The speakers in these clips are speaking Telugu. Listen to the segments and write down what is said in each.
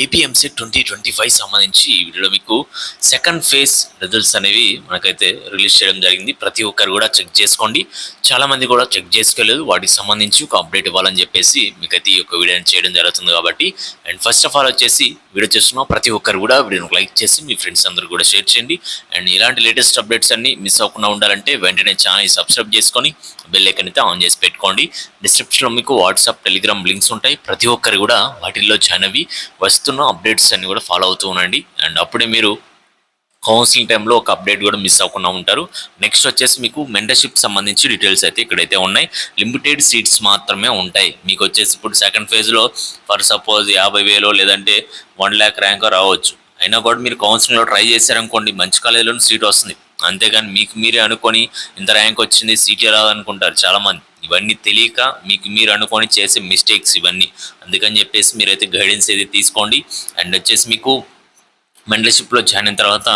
ఏపీఎంసెట్ 2025 సంబంధించి ఈ వీడియోలో మీకు సెకండ్ ఫేజ్ రిజల్ట్స్ అనేవి మనకైతే రిలీజ్ చేయడం జరిగింది. ప్రతి ఒక్కరు కూడా చెక్ చేసుకోండి. చాలామంది కూడా చెక్ చేసుకోలేదు. వాటికి సంబంధించి ఒక అప్డేట్ ఇవ్వాలని చెప్పేసి మీకైతే ఈ యొక్క వీడియోని చేయడం జరుగుతుంది కాబట్టి. అండ్ ఫస్ట్ ఆఫ్ ఆల్ వచ్చేసి వీడియో చేస్తున్న ప్రతి ఒక్కరు కూడా వీడియోని లైక్ చేసి మీ ఫ్రెండ్స్ అందరూ కూడా షేర్ చేయండి. అండ్ ఇలాంటి లేటెస్ట్ అప్డేట్స్ అన్ని మిస్ అవ్వకుండా ఉండాలంటే వెంటనే ఛానల్ సబ్స్క్రైబ్ చేసుకొని బెల్ ఐకాన్ అయితే ఆన్ చేసి పెట్టుకోండి. డిస్క్రిప్షన్లో మీకు వాట్సాప్, టెలిగ్రామ్ లింక్స్ ఉంటాయి. ప్రతి ఒక్కరు కూడా వాటిల్లో జాయిన్ అవ్వి వస్తున్న అప్డేట్స్ అన్ని కూడా ఫాలో అవుతూ ఉండండి. అండ్ అప్పుడే మీరు కౌన్సిలింగ్ టైంలో ఒక అప్డేట్ కూడా మిస్ అవ్వకుండా ఉంటారు. నెక్స్ట్ వచ్చేసి మీకు మెంటర్షిప్ సంబంధించి డీటెయిల్స్ అయితే ఇక్కడైతే ఉన్నాయి. లిమిటెడ్ సీట్స్ మాత్రమే ఉంటాయి. మీకు వచ్చేసి ఇప్పుడు సెకండ్ ఫేజ్లో ఫర్ సపోజ్ 50,000 లేదంటే 1 lakh ర్యాంక్ రావచ్చు. అయినా కూడా మీరు కౌన్సిలింగ్లో ట్రై చేశారనుకోండి, మంచి కాలేజీలో సీట్ వస్తుంది. అంతేగాని మీకు మీరే అనుకొని ఇంత ర్యాంక్ వచ్చింది సీటే రాదనుకుంటారు చాలామంది. ఇవన్నీ తెలియక మీకు మీరు అనుకొని చేసే మిస్టేక్స్ ఇవన్నీ. అందుకని చెప్పేసి మీరైతే గైడెన్స్ అయితే తీసుకోండి. అండ్ వచ్చేసి మీకు మెంటర్షిప్లో జాయిన్ అయిన తర్వాత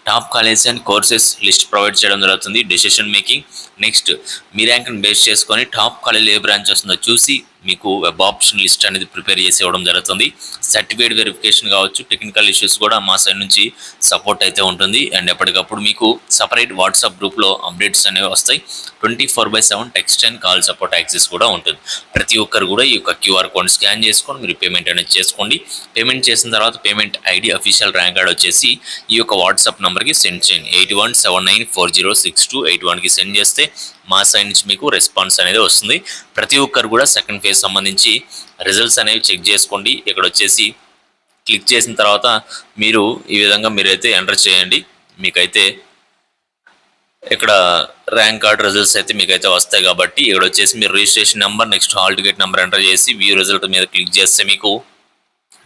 top colleges and courses list provide చేయడం జరుగుతుంది. డెసిషన్ మేకింగ్ నెక్స్ట్ మీ ర్యాంక్ని బేస్ చేసుకొని టాప్ కాలేజ్ ఏ బ్రాంచ్ వస్తుందో చూసి మీకు వెబ్ ఆప్షన్ లిస్ట్ అనేది ప్రిపేర్ చేసి ఇవ్వడం జరుగుతుంది. సర్టిఫికేట్ వెరిఫికేషన్ కావచ్చు, టెక్నికల్ ఇష్యూస్ కూడా మా సైడ్ నుంచి సపోర్ట్ అయితే ఉంటుంది. అండ్ ఎప్పటికప్పుడు మీకు సపరేట్ వాట్సాప్ గ్రూప్లో అప్డేట్స్ అనేవి వస్తాయి. 24/7 text and call support access కూడా ఉంటుంది. ప్రతి ఒక్కరు కూడా ఈ యొక్క QR కోడ్ స్కాన్ చేసుకొని మీరు పేమెంట్ అనేది చేసుకోండి. పేమెంట్ చేసిన తర్వాత payment ID official rank card వచ్చేసి ఈ యొక్క వాట్సాప్ నెంబర్కి సెండ్ చేయండి. 8179406281కి సెండ్ చేస్తే మా సైడ్ నుంచి మీకు రెస్పాన్స్ అనేది వస్తుంది. ప్రతి ఒక్కరు కూడా సెకండ్ ఫేజ్ సంబంధించి రిజల్ట్స్ అనేవి చెక్ చేసుకోండి. ఇక్కడ వచ్చేసి క్లిక్ చేసిన తర్వాత మీరు ఈ విధంగా మీరైతే ఎంటర్ చేయండి. మీకైతే ఇక్కడ ర్యాంక్ కార్డ్ రిజల్ట్స్ అయితే మీకైతే వస్తాయి కాబట్టి ఇక్కడ వచ్చేసి మీరు registration number next hall ticket number enter చేసి వ్యూ రిజల్ట్ మీద క్లిక్ చేస్తే మీకు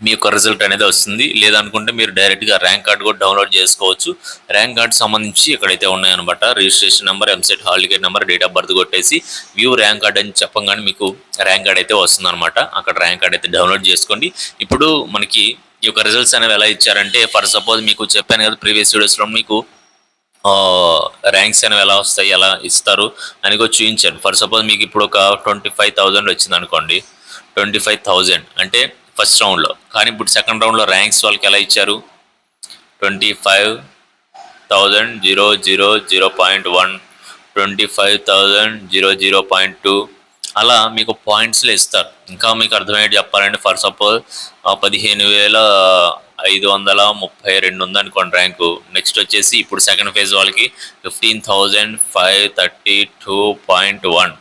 మీ యొక్క రిజల్ట్ అనేది వస్తుంది. లేదనుకుంటే మీరు డైరెక్ట్గా ర్యాంక్ కార్డ్ కూడా డౌన్లోడ్ చేసుకోవచ్చు. ర్యాంక్ కార్డ్ సంబంధించి ఎక్కడైతే ఉన్నాయన్నమాట registration number, EAMCET hall ticket number, date of birth కొట్టేసి వ్యూ ర్యాంక్ కార్డ్ అని చెప్పగానే మీకు ర్యాంక్ కార్డ్ అయితే వస్తుంది అనమాట. అక్కడ ర్యాంక్ కార్డ్ అయితే డౌన్లోడ్ చేసుకోండి. ఇప్పుడు మనకి ఈ యొక్క రిజల్ట్స్ అనేవి ఎలా ఇచ్చారంటే ఫర్ సపోజ్ మీకు చెప్పాను కదా ప్రీవియస్ వీడియోస్లో మీకు ర్యాంక్స్ అనేవి ఎలా వస్తాయి, ఎలా ఇస్తారు అని కూడా చూపించాను. ఫర్ సపోజ్ మీకు ఇప్పుడు ఒక 25,000 వచ్చింది అనుకోండి. 25,000 అంటే ఫస్ట్ రౌండ్లో. కానీ ఇప్పుడు సెకండ్ రౌండ్లో ర్యాంక్స్ వాళ్ళకి ఎలా ఇచ్చారు 25,000 25,000 అలా మీకు పాయింట్స్లో ఇస్తారు. ఇంకా మీకు అర్థమయ్యేది చెప్పాలంటే ఫర్ సపోజ్ 15,532 ఉందనుకోండి ర్యాంకు. నెక్స్ట్ వచ్చేసి ఇప్పుడు సెకండ్ ఫేజ్ వాళ్ళకి 15,532.1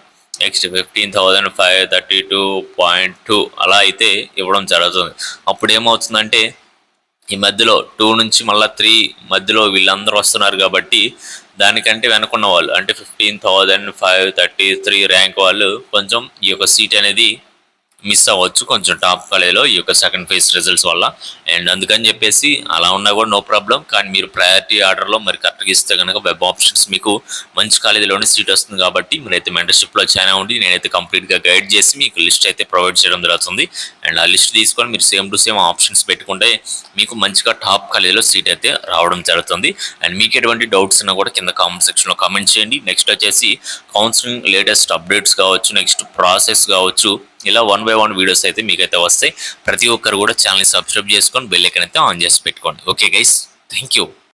నెక్స్ట్ 15,532.2 అలా అయితే ఇవ్వడం జరుగుతుంది. అప్పుడు ఏమవుతుందంటే ఈ మధ్యలో 2 నుంచి మళ్ళీ 3 మధ్యలో వీళ్ళందరూ వస్తున్నారు కాబట్టి దానికంటే వెనుకున్న వాళ్ళు అంటే 15,533 ర్యాంక్ వాళ్ళు కొంచెం ఈ యొక్క సీట్ అనేది మిస్ అవ్వచ్చు కొంచెం టాప్ కాలేజ్లో ఈ యొక్క సెకండ్ ఫేజ్ రిజల్ట్స్ వల్ల. అండ్ అందుకని చెప్పేసి అలా ఉన్నా కూడా నో ప్రాబ్లం. కానీ మీరు ప్రయారిటీ ఆర్డర్లో మరి కరెక్ట్గా ఇస్తే కనుక వెబ్ ఆప్షన్స్ మీకు మంచి కాలేజీలోనే సీట్ వస్తుంది కాబట్టి మీరైతే మెంటర్షిప్లో జాయిన్ అవ్వండి. నేనైతే కంప్లీట్గా గైడ్ చేసి మీకు లిస్ట్ అయితే ప్రొవైడ్ చేయడం జరుగుతుంది. అండ్ ఆ లిస్ట్ తీసుకొని మీరు సేమ్ టు సేమ్ ఆప్షన్స్ పెట్టుకుంటే మీకు మంచిగా టాప్ కాలేజీలో సీట్ అయితే రావడం జరుగుతుంది. అండ్ మీకు ఎటువంటి డౌట్స్ ఉన్నా కూడా కింద కామెంట్ సెక్షన్లో కామెంట్ చేయండి. నెక్స్ట్ వచ్చేసి కౌన్సిలింగ్ లేటెస్ట్ అప్డేట్స్ కావచ్చు, నెక్స్ట్ ప్రాసెస్ కావచ్చు, ఇలా 1 by 1 వీడియోస్ అయితే మీకైతే వస్తాయి. ప్రతి ఒక్కరు కూడా ఛానల్ని సబ్స్క్రైబ్ చేసుకొని బెల్ ఐకాన్ అయితే ఆన్ చేసి పెట్టుకోండి. Okay guys, thank you.